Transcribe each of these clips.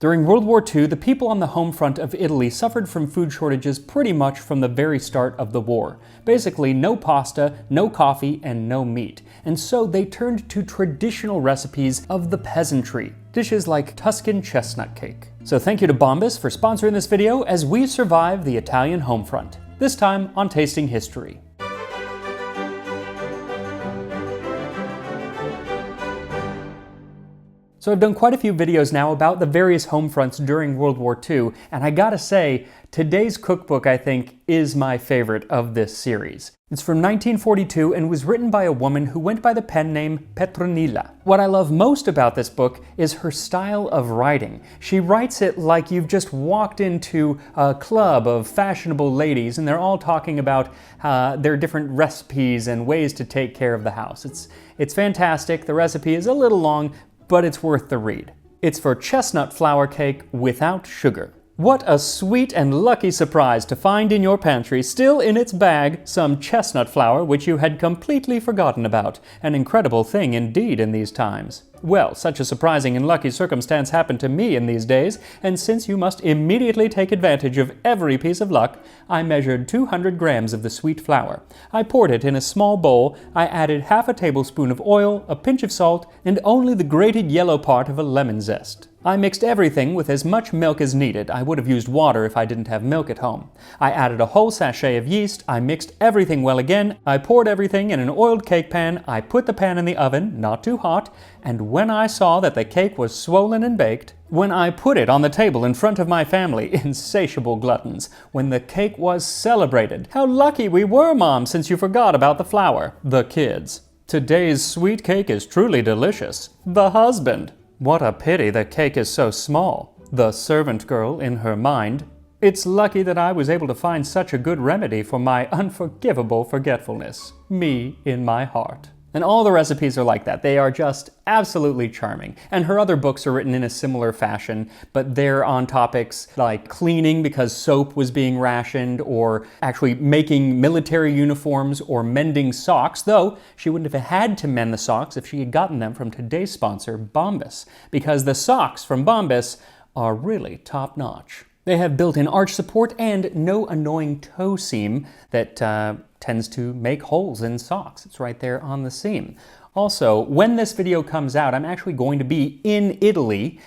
During World War II, the people on the home front of Italy suffered from food shortages pretty much from the very start of the war. Basically, no pasta, no coffee, and no meat. And so they turned to traditional recipes of the peasantry, dishes like Tuscan chestnut cake. So thank you to Bombas for sponsoring this video as we survive the Italian home front, this time on Tasting History. So I've done quite a few videos now about the various home fronts during World War II, and I gotta say, today's cookbook, I think, is my favorite of this series. It's from 1942 and was written by a woman who went by the pen name Petronilla. What I love most about this book is her style of writing. She writes it like you've just walked into a club of fashionable ladies and they're all talking about their different recipes and ways to take care of the house. It's fantastic. The recipe is a little long, but it's worth the read. It's for chestnut flour cake without sugar. What a sweet and lucky surprise to find in your pantry, still in its bag, some chestnut flour which you had completely forgotten about. An incredible thing indeed in these times. Well, such a surprising and lucky circumstance happened to me in these days, and since you must immediately take advantage of every piece of luck, I measured 200 grams of the sweet flour. I poured it in a small bowl, I added half a tablespoon of oil, a pinch of salt, and only the grated yellow part of a lemon zest. I mixed everything with as much milk as needed. I would have used water if I didn't have milk at home. I added a whole sachet of yeast, I mixed everything well again, I poured everything in an oiled cake pan, I put the pan in the oven, not too hot, and when I saw that the cake was swollen and baked, when I put it on the table in front of my family, insatiable gluttons, when the cake was celebrated. How lucky we were, Mom, since you forgot about the flour. The kids. Today's sweet cake is truly delicious. The husband. What a pity the cake is so small. The servant girl in her mind. It's lucky that I was able to find such a good remedy for my unforgivable forgetfulness. Me in my heart. And all the recipes are like that. They are just absolutely charming. And her other books are written in a similar fashion, but they're on topics like cleaning because soap was being rationed, or actually making military uniforms, or mending socks, though she wouldn't have had to mend the socks if she had gotten them from today's sponsor, Bombas, because the socks from Bombas are really top-notch. They have built-in arch support and no annoying toe seam that tends to make holes in socks. It's right there on the seam. Also, when this video comes out, I'm actually going to be in Italy,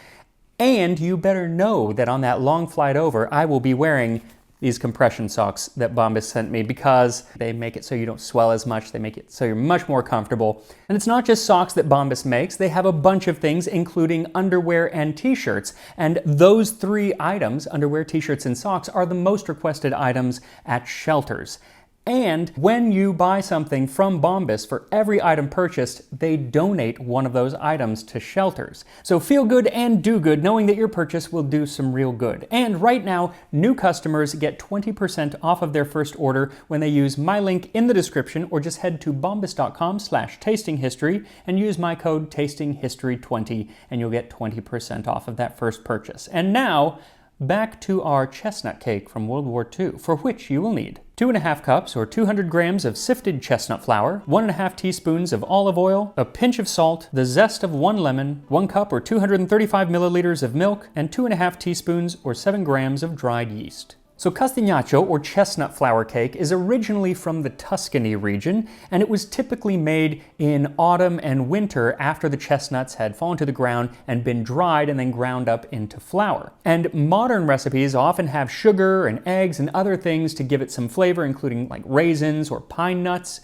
and you better know that on that long flight over, I will be wearing these compression socks that Bombas sent me because they make it so you don't swell as much, they make it so you're much more comfortable. And it's not just socks that Bombas makes, they have a bunch of things including underwear and t-shirts. And those three items, underwear, t-shirts, and socks, are the most requested items at shelters. And when you buy something from Bombas, for every item purchased, they donate one of those items to shelters. So feel good and do good knowing that your purchase will do some real good. And right now, new customers get 20% off of their first order when they use my link in the description, or just head to bombas.com/tastinghistory and use my code tastinghistory20 and you'll get 20% off of that first purchase. And now, back to our chestnut cake from World War II, for which you will need 2½ cups or 200 grams of sifted chestnut flour, 1½ teaspoons of olive oil, a pinch of salt, the zest of 1 lemon, 1 cup or 235 milliliters of milk, and 2½ teaspoons or 7 grams of dried yeast. So castagnato, or chestnut flour cake, is originally from the Tuscany region, and it was typically made in autumn and winter after the chestnuts had fallen to the ground and been dried and then ground up into flour. And modern recipes often have sugar and eggs and other things to give it some flavor, including like raisins or pine nuts.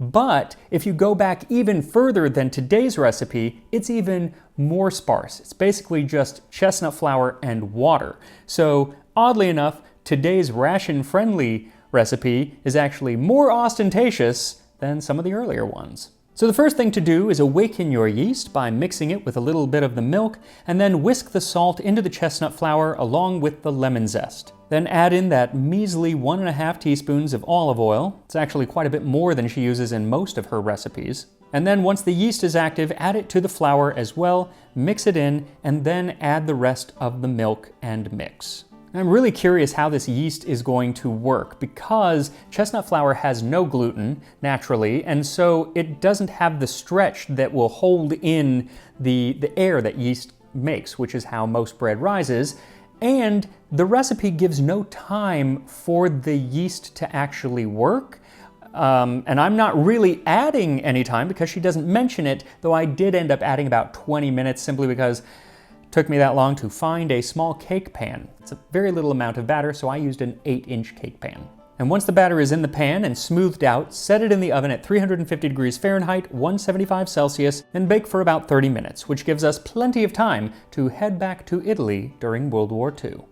But if you go back even further than today's recipe, it's even more sparse. It's basically just chestnut flour and water. So oddly enough, today's ration-friendly recipe is actually more ostentatious than some of the earlier ones. So the first thing to do is awaken your yeast by mixing it with a little bit of the milk, and then whisk the salt into the chestnut flour along with the lemon zest. Then add in that measly 1½ teaspoons of olive oil. It's actually quite a bit more than she uses in most of her recipes. And then once the yeast is active, add it to the flour as well, mix it in, and then add the rest of the milk and mix. I'm really curious how this yeast is going to work because chestnut flour has no gluten naturally, and so it doesn't have the stretch that will hold in the air that yeast makes, which is how most bread rises. And the recipe gives no time for the yeast to actually work. And I'm not really adding any time because she doesn't mention it, though I did end up adding about 20 minutes simply because it took me that long to find a small cake pan. It's a very little amount of batter, so I used an 8-inch cake pan. And once the batter is in the pan and smoothed out, set it in the oven at 350 degrees Fahrenheit, 175 Celsius, and bake for about 30 minutes, which gives us plenty of time to head back to Italy during World War II.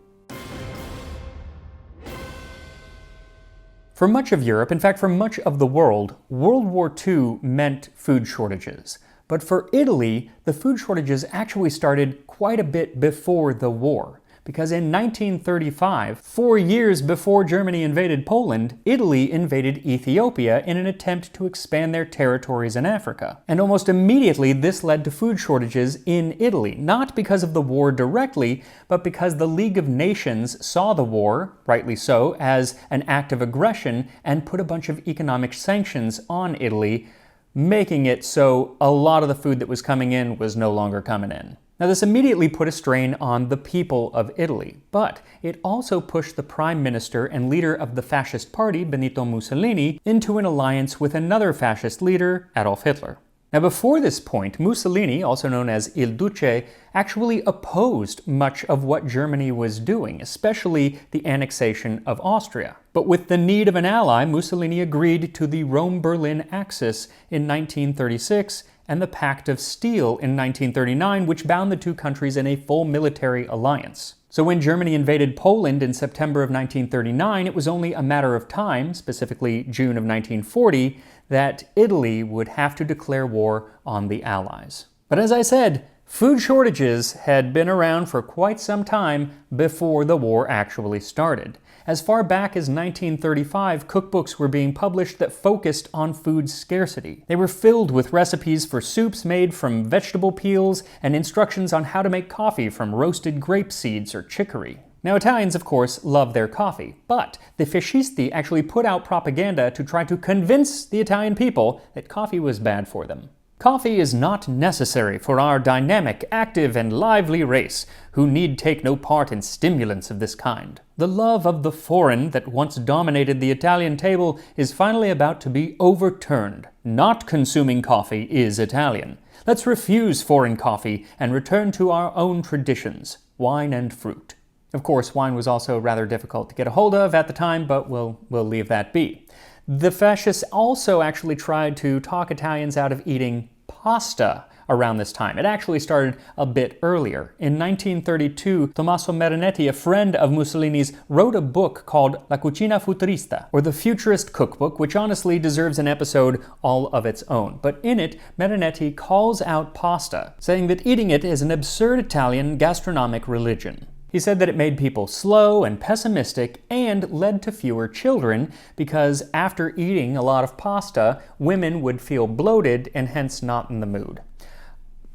For much of Europe, in fact for much of the world, World War II meant food shortages. But for Italy, the food shortages actually started quite a bit before the war. Because in 1935, 4 years before Germany invaded Poland, Italy invaded Ethiopia in an attempt to expand their territories in Africa. And almost immediately this led to food shortages in Italy, not because of the war directly, but because the League of Nations saw the war, rightly so, as an act of aggression and put a bunch of economic sanctions on Italy, making it so a lot of the food that was coming in was no longer coming in. Now this immediately put a strain on the people of Italy, but it also pushed the prime minister and leader of the fascist party, Benito Mussolini, into an alliance with another fascist leader, Adolf Hitler. Now before this point, Mussolini, also known as Il Duce, actually opposed much of what Germany was doing, especially the annexation of Austria. But with the need of an ally, Mussolini agreed to the Rome-Berlin Axis in 1936 and the Pact of Steel in 1939, which bound the two countries in a full military alliance. So when Germany invaded Poland in September of 1939, it was only a matter of time, specifically June of 1940, that Italy would have to declare war on the Allies. But as I said, food shortages had been around for quite some time before the war actually started. As far back as 1935, cookbooks were being published that focused on food scarcity. They were filled with recipes for soups made from vegetable peels and instructions on how to make coffee from roasted grape seeds or chicory. Now Italians, of course, love their coffee, but the fascisti actually put out propaganda to try to convince the Italian people that coffee was bad for them. Coffee is not necessary for our dynamic, active, and lively race, who need take no part in stimulants of this kind. The love of the foreign that once dominated the Italian table is finally about to be overturned. Not consuming coffee is Italian. Let's refuse foreign coffee and return to our own traditions, wine and fruit. Of course, wine was also rather difficult to get a hold of at the time, but we'll leave that be. The fascists also actually tried to talk Italians out of eating pasta around this time. It actually started a bit earlier. In 1932, Tommaso Marinetti, a friend of Mussolini's, wrote a book called La Cucina Futurista, or the Futurist Cookbook, which honestly deserves an episode all of its own. But in it, Marinetti calls out pasta, saying that eating it is an absurd Italian gastronomic religion. He said that it made people slow and pessimistic and led to fewer children because after eating a lot of pasta, women would feel bloated and hence not in the mood.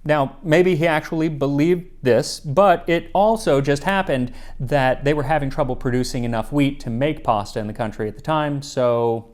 Now, maybe he actually believed this, but it also just happened that they were having trouble producing enough wheat to make pasta in the country at the time, so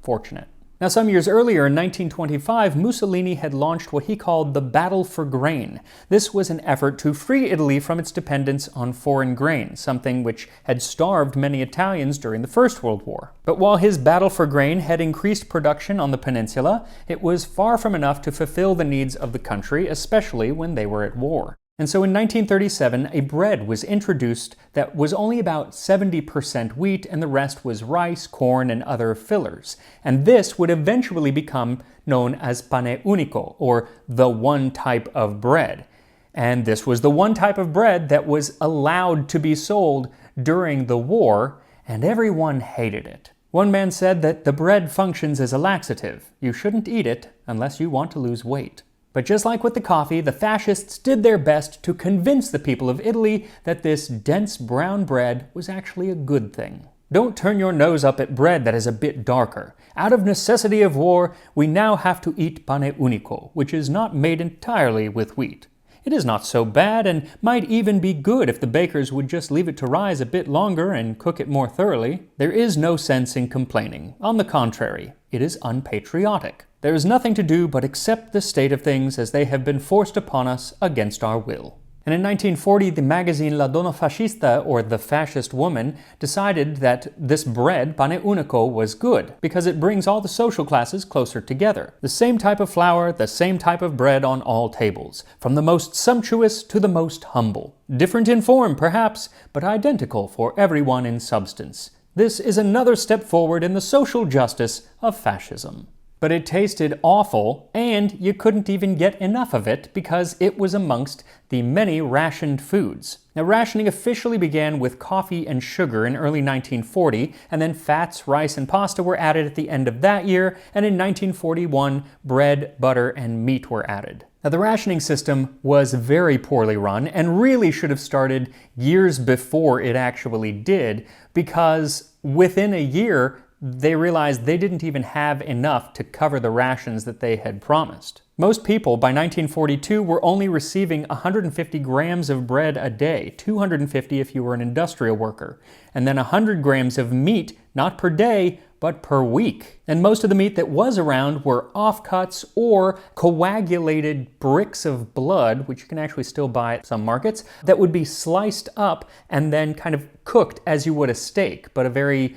fortunate. Now, some years earlier, in 1925, Mussolini had launched what he called the Battle for Grain. This was an effort to free Italy from its dependence on foreign grain, something which had starved many Italians during the First World War. But while his battle for grain had increased production on the peninsula, it was far from enough to fulfill the needs of the country, especially when they were at war. And so in 1937, a bread was introduced that was only about 70% wheat and the rest was rice, corn, and other fillers. And this would eventually become known as Pane unico, or the one type of bread. And this was the one type of bread that was allowed to be sold during the war, and everyone hated it. One man said that the bread functions as a laxative. You shouldn't eat it unless you want to lose weight. But just like with the coffee, the fascists did their best to convince the people of Italy that this dense brown bread was actually a good thing. Don't turn your nose up at bread that is a bit darker. Out of necessity of war, we now have to eat pane unico, which is not made entirely with wheat. It is not so bad and might even be good if the bakers would just leave it to rise a bit longer and cook it more thoroughly. There is no sense in complaining. On the contrary, it is unpatriotic. There is nothing to do but accept the state of things as they have been forced upon us against our will. And in 1940, the magazine La Donna Fascista, or The Fascist Woman, decided that this bread, pane unico, was good because it brings all the social classes closer together. The same type of flour, the same type of bread on all tables, from the most sumptuous to the most humble. Different in form, perhaps, but identical for everyone in substance. This is another step forward in the social justice of fascism. But it tasted awful, and you couldn't even get enough of it because it was amongst the many rationed foods. Now, rationing officially began with coffee and sugar in early 1940, and then fats, rice, and pasta were added at the end of that year, and in 1941, bread, butter, and meat were added. Now, the rationing system was very poorly run and really should have started years before it actually did, because within a year, they realized they didn't even have enough to cover the rations that they had promised. Most people by 1942 were only receiving 150 grams of bread a day, 250 if you were an industrial worker, and then 100 grams of meat, not per day, but per week. And most of the meat that was around were offcuts or coagulated bricks of blood, which you can actually still buy at some markets, that would be sliced up and then kind of cooked as you would a steak, but a very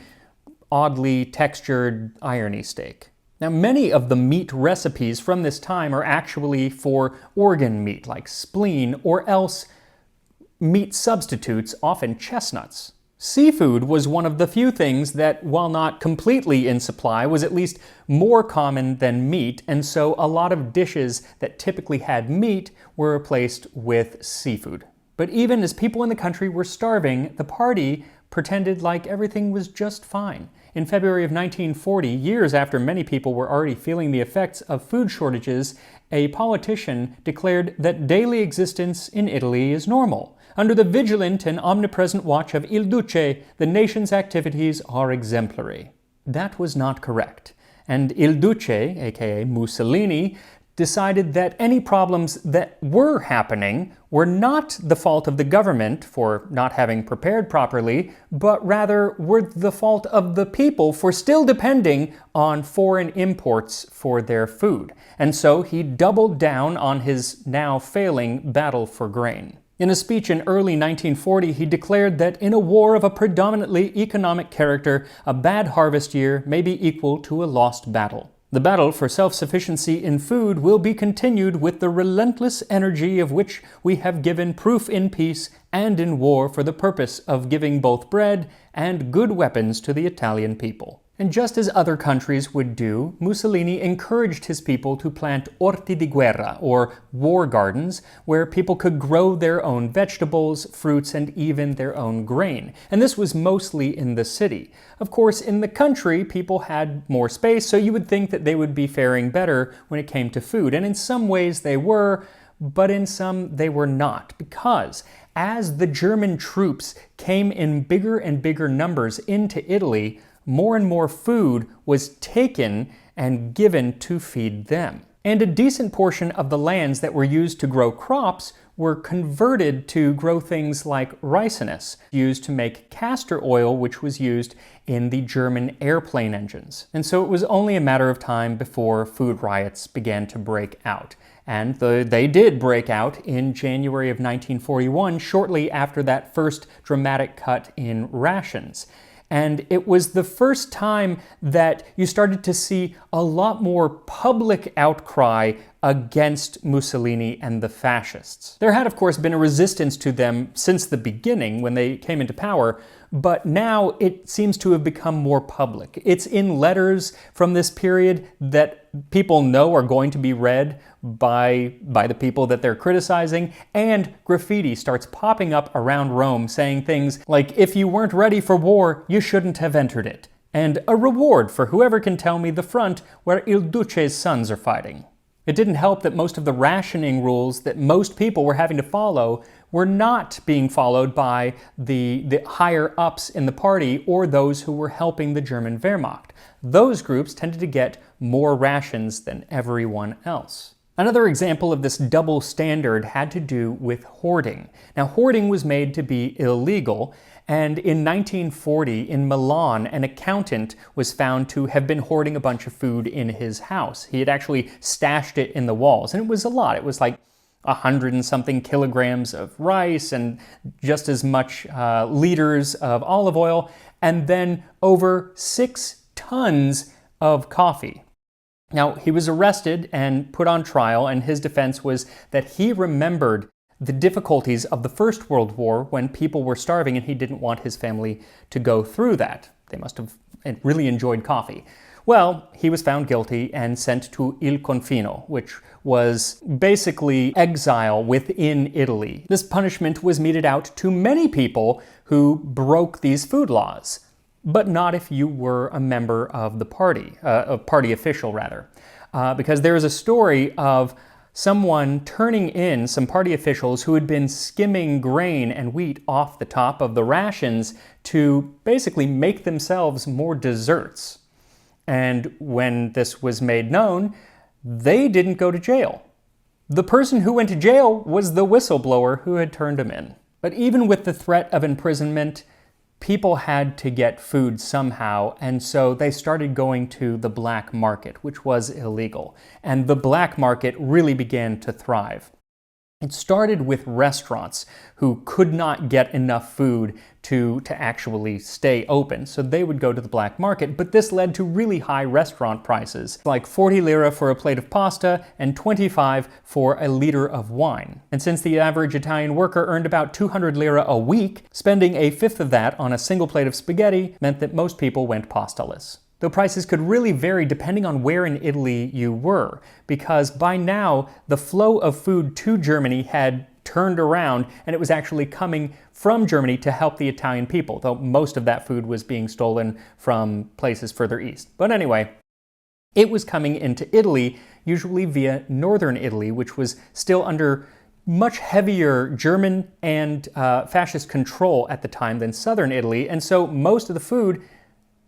oddly textured irony steak. Now, many of the meat recipes from this time are actually for organ meat, like spleen, or else meat substitutes, often chestnuts. Seafood was one of the few things that, while not completely in supply, was at least more common than meat, and so a lot of dishes that typically had meat were replaced with seafood. But even as people in the country were starving, the party pretended like everything was just fine. In February of 1940, years after many people were already feeling the effects of food shortages, a politician declared that daily existence in Italy is normal. Under the vigilant and omnipresent watch of Il Duce, the nation's activities are exemplary. That was not correct, and Il Duce, aka Mussolini, decided that any problems that were happening were not the fault of the government for not having prepared properly, but rather were the fault of the people for still depending on foreign imports for their food. And so he doubled down on his now failing battle for grain. In a speech in early 1940, he declared that in a war of a predominantly economic character, a bad harvest year may be equal to a lost battle. The battle for self-sufficiency in food will be continued with the relentless energy of which we have given proof in peace and in war for the purpose of giving both bread and good weapons to the Italian people. And just as other countries would do, Mussolini encouraged his people to plant orti di guerra, or war gardens, where people could grow their own vegetables, fruits, and even their own grain. And this was mostly in the city. Of course, in the country, people had more space, so you would think that they would be faring better when it came to food. And in some ways they were, but in some they were not, because as the German troops came in bigger and bigger numbers into Italy, more and more food was taken and given to feed them. And a decent portion of the lands that were used to grow crops were converted to grow things like ricinus, used to make castor oil, which was used in the German airplane engines. And so it was only a matter of time before food riots began to break out. And they did break out in January of 1941, shortly after that first dramatic cut in rations. And it was the first time that you started to see a lot more public outcry against Mussolini and the fascists. There had, of course, been a resistance to them since the beginning when they came into power, but now it seems to have become more public. It's in letters from this period that people know are going to be read by the people that they're criticizing, and graffiti starts popping up around Rome saying things like, "If you weren't ready for war, you shouldn't have entered it," and "A reward for whoever can tell me the front where Il Duce's sons are fighting." It didn't help that most of the rationing rules that most people were having to follow were not being followed by the higher-ups in the party or those who were helping the German Wehrmacht. Those groups tended to get more rations than everyone else. Another example of this double standard had to do with hoarding. Now, hoarding was made to be illegal, and in 1940 in Milan, an accountant was found to have been hoarding a bunch of food in his house. He had actually stashed it in the walls, and it was a lot. It was like 100 and something kilograms of rice and just as much liters of olive oil, and then over 6 tons of coffee. Now, he was arrested and put on trial, and his defense was that he remembered the difficulties of the First World War when people were starving and he didn't want his family to go through that. They must have really enjoyed coffee. Well, he was found guilty and sent to Il Confino, which was basically exile within Italy. This punishment was meted out to many people who broke these food laws, but not if you were a member of the party, a party official rather. Because there is a story of someone turning in some party officials who had been skimming grain and wheat off the top of the rations to basically make themselves more desserts. And when this was made known, they didn't go to jail. The person who went to jail was the whistleblower who had turned him in. But even with the threat of imprisonment, people had to get food somehow, and so they started going to the black market, which was illegal. And the black market really began to thrive. It started with restaurants who could not get enough food to actually stay open, so they would go to the black market, but this led to really high restaurant prices, like 40 lira for a plate of pasta and 25 for a liter of wine. And since the average Italian worker earned about 200 lira a week, spending a fifth of that on a single plate of spaghetti meant that most people went pastaless. Though prices could really vary depending on where in Italy you were, because by now the flow of food to Germany had turned around and it was actually coming from Germany to help the Italian people, though most of that food was being stolen from places further east. But anyway, it was coming into Italy, usually via northern Italy, which was still under much heavier German and fascist control at the time than southern Italy, and so most of the food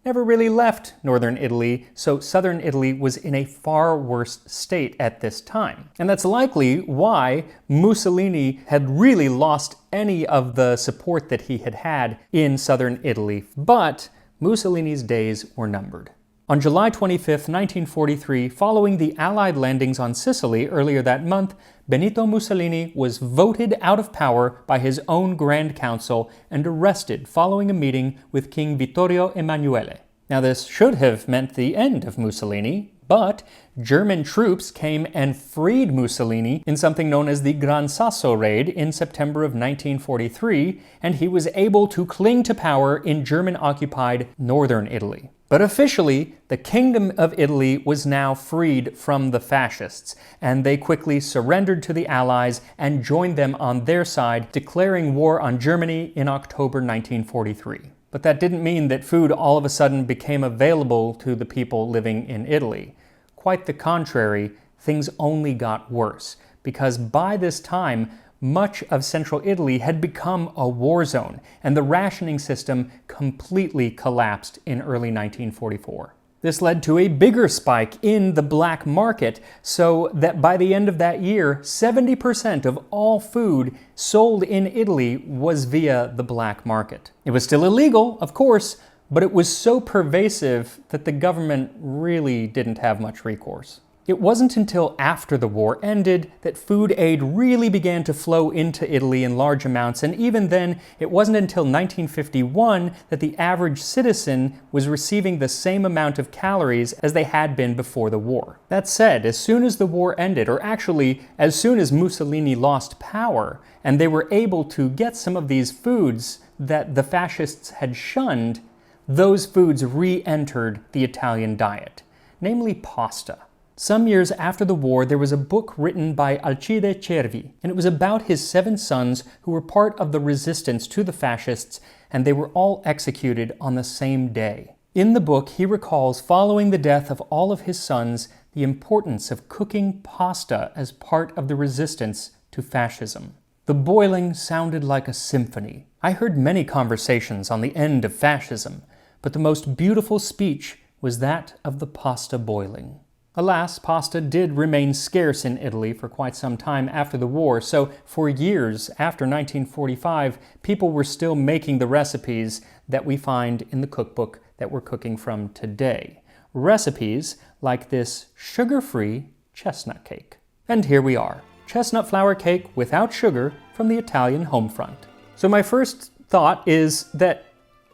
never really left northern Italy, so southern Italy was in a far worse state at this time. And that's likely why Mussolini had really lost any of the support that he had had in southern Italy. But Mussolini's days were numbered. On July 25, 1943, following the Allied landings on Sicily earlier that month, Benito Mussolini was voted out of power by his own Grand Council and arrested following a meeting with King Vittorio Emanuele. Now, this should have meant the end of Mussolini, but German troops came and freed Mussolini in something known as the Gran Sasso Raid in September of 1943, and he was able to cling to power in German-occupied northern Italy. But officially, the Kingdom of Italy was now freed from the fascists, and they quickly surrendered to the Allies and joined them on their side, declaring war on Germany in October 1943. But that didn't mean that food all of a sudden became available to the people living in Italy. Quite the contrary, things only got worse, because by this time, much of central Italy had become a war zone, and the rationing system completely collapsed in early 1944. This led to a bigger spike in the black market, so that by the end of that year, 70% of all food sold in Italy was via the black market. It was still illegal, of course, but it was so pervasive that the government really didn't have much recourse. It wasn't until after the war ended that food aid really began to flow into Italy in large amounts, and even then, it wasn't until 1951 that the average citizen was receiving the same amount of calories as they had been before the war. That said, as soon as the war ended, or actually as soon as Mussolini lost power, and they were able to get some of these foods that the fascists had shunned, those foods re-entered the Italian diet, namely pasta. Some years after the war, there was a book written by Alcide Cervi, and it was about his 7 sons who were part of the resistance to the fascists, and they were all executed on the same day. In the book, he recalls, following the death of all of his sons, the importance of cooking pasta as part of the resistance to fascism. The boiling sounded like a symphony. I heard many conversations on the end of fascism, but the most beautiful speech was that of the pasta boiling. Alas, pasta did remain scarce in Italy for quite some time after the war, so for years after 1945, people were still making the recipes that we find in the cookbook that we're cooking from today. Recipes like this sugar-free chestnut cake. And here we are. chestnut flour cake without sugar from the Italian home front. So my first thought is that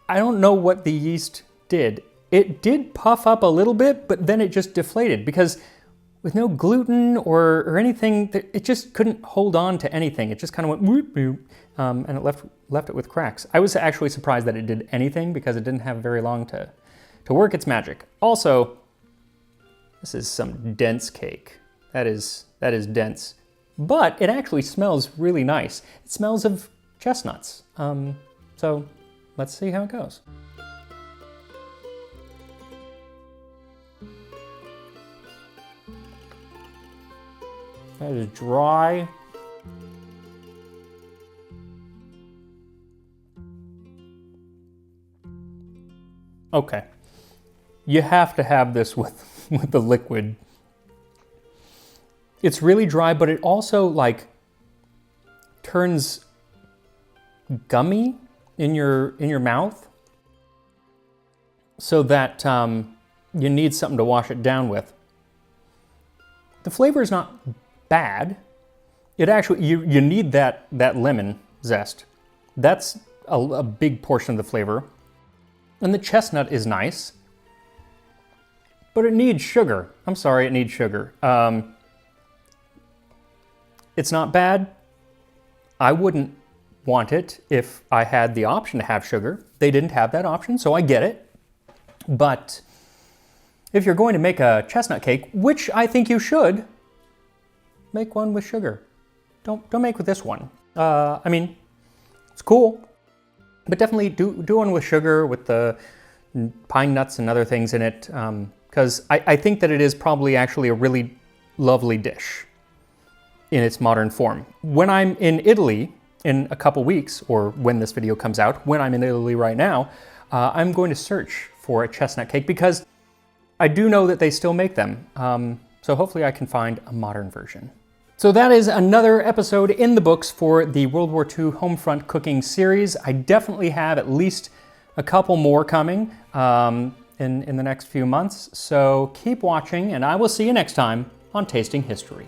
I don't know what the yeast did. It did puff up a little bit, but then it just deflated because with no gluten or anything, it just couldn't hold on to anything. It just kind of went whoop, whoop, and it left it with cracks. I was actually surprised that it did anything because it didn't have very long to work its magic. Also, this is some dense cake. That is dense. But it actually smells really nice. It smells of chestnuts. So let's see how it goes. That is dry. Okay. You have to have this with the liquid. It's really dry, but it also like turns gummy in your mouth, so that you need something to wash it down with. The flavor is not bad. It actually you need that lemon zest. That's a big portion of the flavor, and the chestnut is nice, but it needs sugar. I'm sorry, it needs sugar. It's not bad. I wouldn't want it if I had the option to have sugar. They didn't have that option, so I get it. But if you're going to make a chestnut cake, which I think you should, make one with sugar. Don't make with this one. I mean, it's cool, but definitely do one with sugar, with the pine nuts and other things in it, because I think that it is probably actually a really lovely dish in its modern form. When I'm in Italy in a couple weeks, or when this video comes out, when I'm in Italy right now, I'm going to search for a chestnut cake because I do know that they still make them. So hopefully I can find a modern version. So that is another episode in the books for the World War II Homefront cooking series. I definitely have at least a couple more coming in the next few months. So keep watching, and I will see you next time on Tasting History.